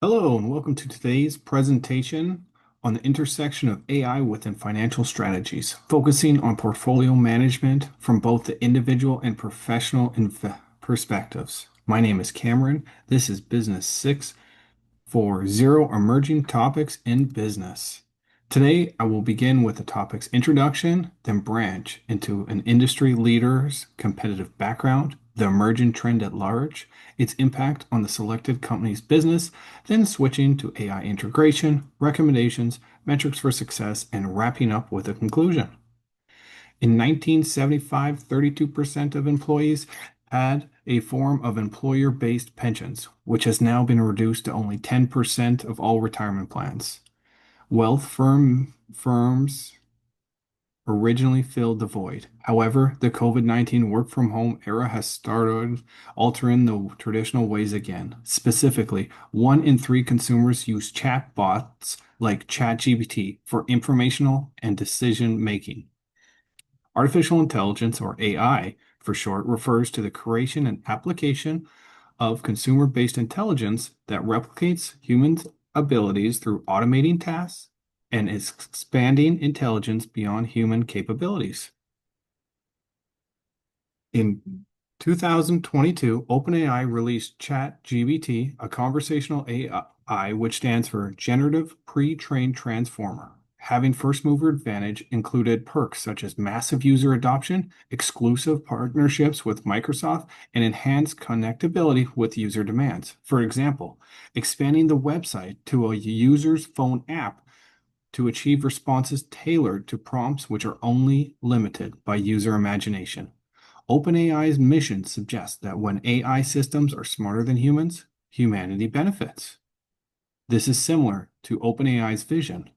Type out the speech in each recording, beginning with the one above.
Hello, and welcome to today's presentation on the intersection of AI within financial strategies, focusing on portfolio management from both the individual and professional perspectives. My name is Cameron. This is Business 640 Emerging Topics in Business. Today, I will begin with the topic's introduction, then branch into an industry leader's competitive background, the emerging trend at large, its impact on the selected company's business, then switching to AI integration, recommendations, metrics for success, and wrapping up with a conclusion. In 1975, 32% of employees had a form of employer-based pensions, which has now been reduced to only 10% of all retirement plans. Firms originally filled the void. However, the COVID-19 work from home era has started altering the traditional ways again. Specifically, 1 in 3 consumers use chatbots like ChatGPT for informational and decision making. Artificial intelligence, or AI for short, refers to the creation and application of consumer-based intelligence that replicates humans' abilities through automating tasks and is expanding intelligence beyond human capabilities. In 2022, OpenAI released ChatGPT, a conversational AI which stands for Generative Pre-trained Transformer. Having first mover advantage included perks such as massive user adoption, exclusive partnerships with Microsoft, and enhanced connectability with user demands. For example, expanding the website to a user's phone app to achieve responses tailored to prompts which are only limited by user imagination. OpenAI's mission suggests that when AI systems are smarter than humans, humanity benefits. This is similar to OpenAI's vision: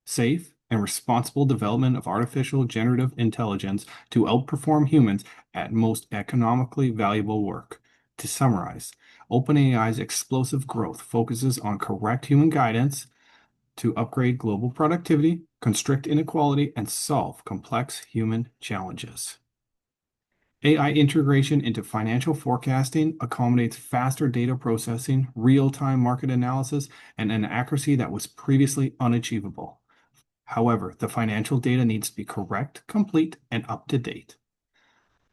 safe and responsible development of artificial generative intelligence to outperform humans at most economically valuable work. To summarize, OpenAI's explosive growth focuses on correct human guidance to upgrade global productivity, constrict inequality, and solve complex human challenges. AI integration into financial forecasting accommodates faster data processing, real-time market analysis, and an accuracy that was previously unachievable. However, the financial data needs to be correct, complete, and up to date.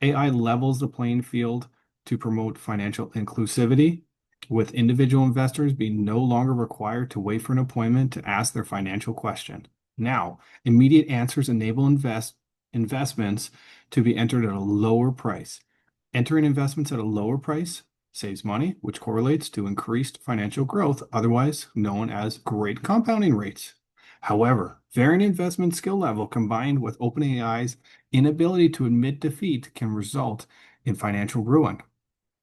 AI levels the playing field to promote financial inclusivity, with individual investors being no longer required to wait for an appointment to ask their financial question. Now, immediate answers enable investments to be entered at a lower price. Entering investments at a lower price saves money, which correlates to increased financial growth, otherwise known as great compounding rates. However, varying investment skill level combined with OpenAI's inability to admit defeat can result in financial ruin.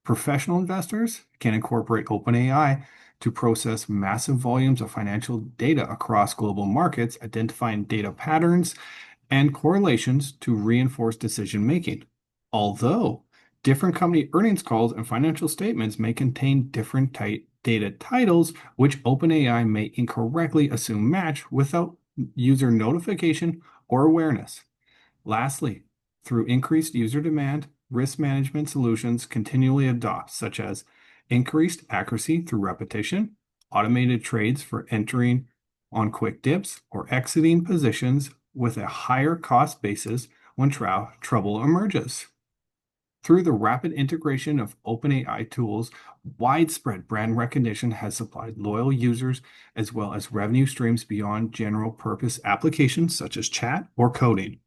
Professional investors can incorporate OpenAI to process massive volumes of financial data across global markets, identifying data patterns and correlations to reinforce decision making. Although different company earnings calls and financial statements may contain different data titles, which OpenAI may incorrectly assume match without user notification or awareness. Lastly, through increased user demand, risk management solutions continually adopt, such as increased accuracy through repetition, automated trades for entering on quick dips, or exiting positions with a higher cost basis when trouble emerges. Through the rapid integration of OpenAI tools, widespread brand recognition has supplied loyal users as well as revenue streams beyond general purpose applications such as chat or coding.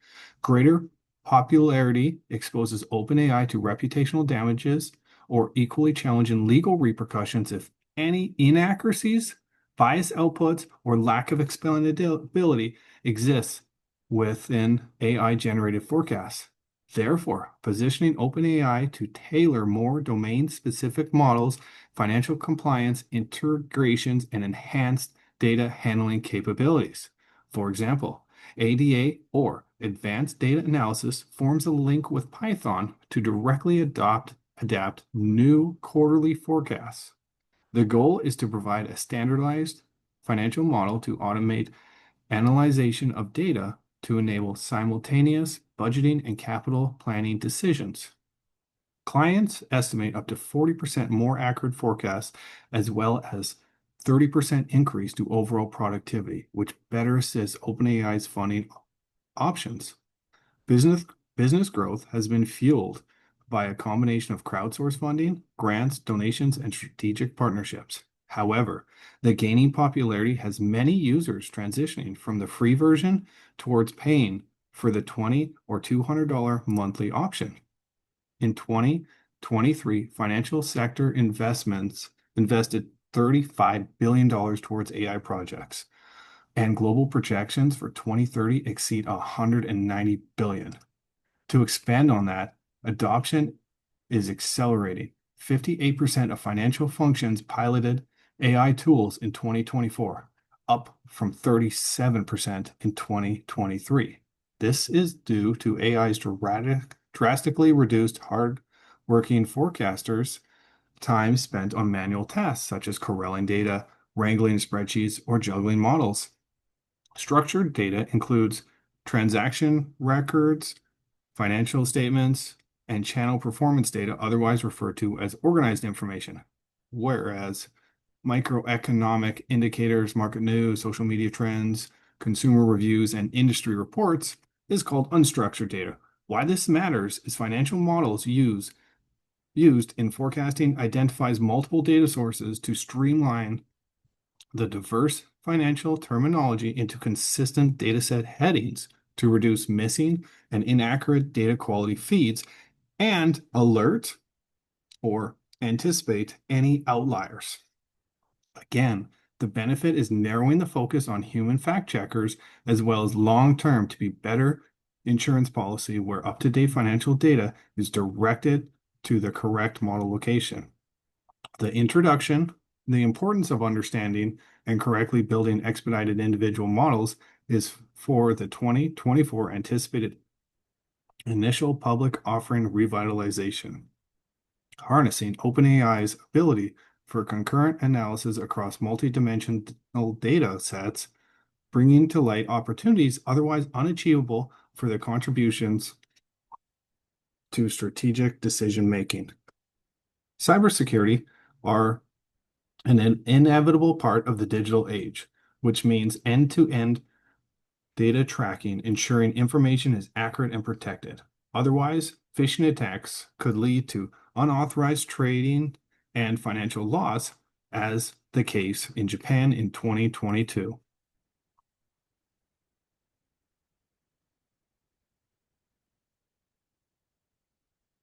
Greater popularity exposes OpenAI to reputational damages or equally challenging legal repercussions if any inaccuracies, biased outputs, or lack of explainability exists within AI-generated forecasts. Therefore, positioning OpenAI to tailor more domain-specific models, financial compliance, integrations, and enhanced data handling capabilities. For example, ADA, or Advanced Data Analysis, forms a link with Python to directly adapt new quarterly forecasts. The goal is to provide a standardized financial model to automate analyzation of data to enable simultaneous budgeting and capital planning decisions. Clients estimate up to 40% more accurate forecasts, as well as 30% increase to overall productivity, which better assists OpenAI's funding options. Business business growth has been fueled by a combination of crowdsourced funding, grants, donations, and strategic partnerships. However, the gaining popularity has many users transitioning from the free version towards paying for the $20 or $200 monthly option. In 2023, financial sector investments invested $35 billion towards AI projects, and global projections for 2030 exceed 190 billion. To expand on that, adoption is accelerating. 58% of financial functions piloted AI tools in 2024, up from 37% in 2023. This is due to AI's drastically reduced hard-working forecasters' time spent on manual tasks such as corralling data, wrangling spreadsheets, or juggling models. Structured data includes transaction records, financial statements, and channel performance data, otherwise referred to as organized information, whereas microeconomic indicators, market news, social media trends, consumer reviews, and industry reports is called unstructured data. Why this matters is financial models used in forecasting identifies multiple data sources to streamline the diverse financial terminology into consistent dataset headings to reduce missing and inaccurate data quality feeds and alert or anticipate any outliers. Again, the benefit is narrowing the focus on human fact checkers as well as long-term to be better insurance policy where up-to-date financial data is directed to the correct model location. The importance of understanding and correctly building expedited individual models is for the 2024 anticipated initial public offering revitalization, harnessing OpenAI's ability for concurrent analysis across multidimensional data sets, bringing to light opportunities otherwise unachievable for the contributions to strategic decision making. Cybersecurity are an inevitable part of the digital age, which means end-to-end data tracking, ensuring information is accurate and protected. Otherwise, phishing attacks could lead to unauthorized trading and financial loss, as the case in Japan in 2022.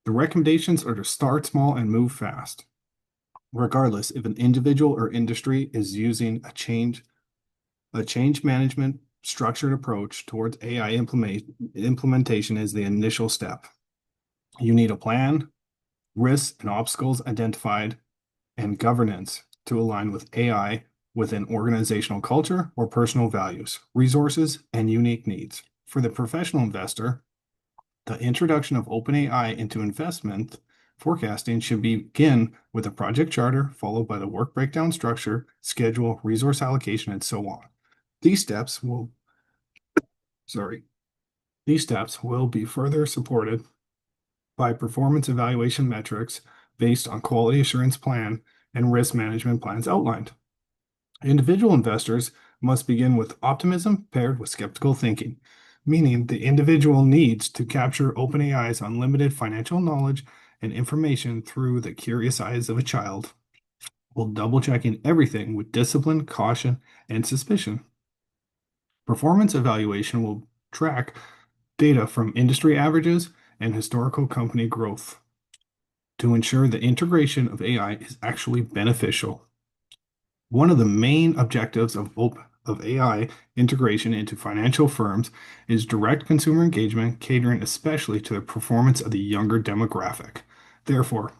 The recommendations are to start small and move fast. Regardless if an individual or industry is using a change management structured approach towards AI implementation is the initial step. You need a plan, risks and obstacles identified, and governance to align with AI within organizational culture or personal values, resources, and unique needs. For the professional investor, the introduction of OpenAI into investment forecasting should begin with a project charter, followed by the work breakdown structure, schedule, resource allocation, and so on. These steps will be further supported by performance evaluation metrics based on quality assurance plan and risk management plans outlined. Individual investors must begin with optimism paired with skeptical thinking, meaning the individual needs to capture OpenAI's unlimited financial knowledge and information through the curious eyes of a child, while double-checking everything with discipline, caution, and suspicion. Performance evaluation will track data from industry averages and historical company growth to ensure the integration of AI is actually beneficial. One of the main objectives of AI integration into financial firms is direct consumer engagement, catering especially to the performance of the younger demographic. Therefore,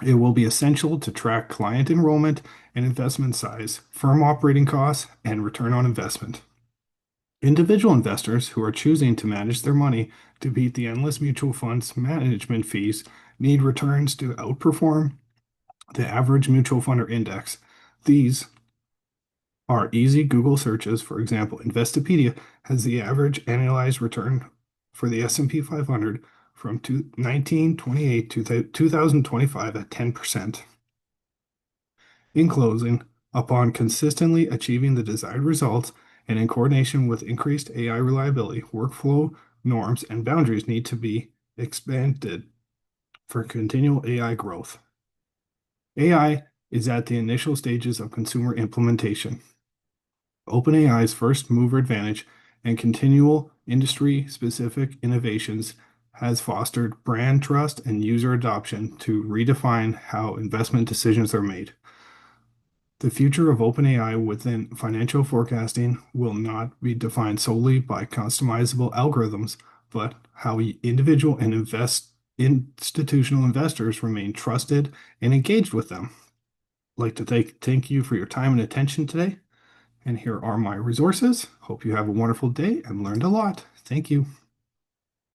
it will be essential to track client enrollment and investment size, firm operating costs, and return on investment. Individual investors who are choosing to manage their money to beat the endless mutual funds management fees need returns to outperform the average mutual fund or index. These are easy Google searches. For example, Investopedia has the average annualized return for the S&P 500 from 1928 to 2025 at 10%. In closing, Upon consistently achieving the desired results and in coordination with increased AI reliability, workflow norms and boundaries need to be expanded for continual AI growth. AI is at the initial stages of consumer implementation. OpenAI's first mover advantage and continual industry specific innovations has fostered brand trust and user adoption to redefine how investment decisions are made. The future of OpenAI within financial forecasting will not be defined solely by customizable algorithms, but how individual and institutional investors remain trusted and engaged with them. I'd like to thank you for your time and attention today. And here are my resources. Hope you have a wonderful day and learned a lot. Thank you.